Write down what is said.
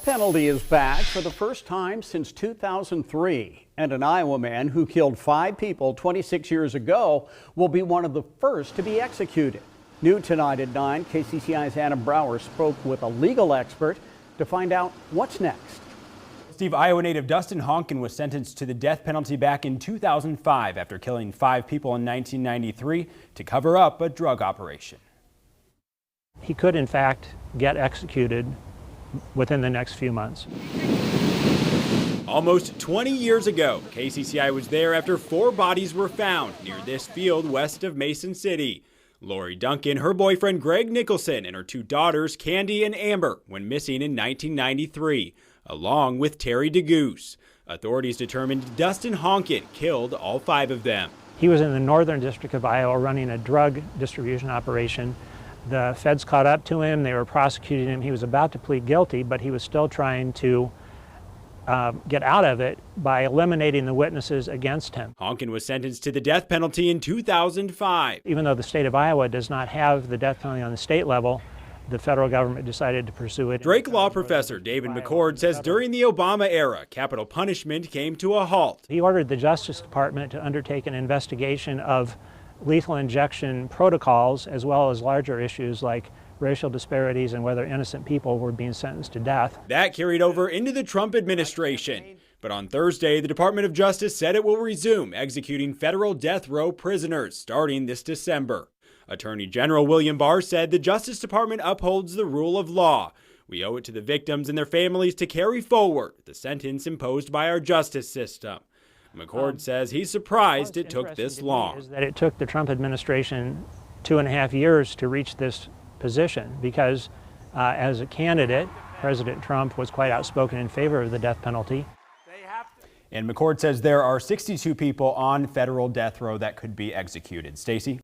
penalty is back for the first time since 2003, and an Iowa man who killed 5 people 26 years ago will be one of the first to be executed. New tonight at 9, KCCI's Adam Brower spoke with a legal expert to find out what's next. Steve, Iowa native Dustin Honken was sentenced to the death penalty back in 2005 after killing 5 people in 1993 to cover up a drug operation. He could, in fact, get executed within the next few months. Almost 20 years ago, KCCI was there after 4 bodies were found near this field west of Mason City. Lori Duncan, her boyfriend Greg Nicholson, and her 2 daughters, Candy and Amber, went missing in 1993, along with Terry DeGoose. Authorities determined Dustin Honken killed all 5 of them. He was in the northern district of Iowa running a drug distribution operation. The feds caught up to him. They were prosecuting him. He was about to plead guilty, but he was still trying to get out of it by eliminating the witnesses against him. Honken was sentenced to the death penalty in 2005. Even though the state of Iowa does not have the death penalty on the state level, the federal government decided to pursue it. Drake law professor David McCord says during the Obama era, capital punishment came to a halt. He ordered the Justice Department to undertake an investigation of lethal injection protocols, as well as larger issues like racial disparities and whether innocent people were being sentenced to death. That carried over into the Trump administration. But on Thursday, the Department of Justice said it will resume executing federal death row prisoners starting this December. Attorney General William Barr said the Justice Department upholds the rule of law. We owe it to the victims and their families to carry forward the sentence imposed by our justice system. McCord says he's surprised it took this long. Is that it took the Trump administration 2.5 years to reach this position, because as a candidate, President Trump was quite outspoken in favor of the death penalty. And McCord says there are 62 people on federal death row that could be executed. Stacy?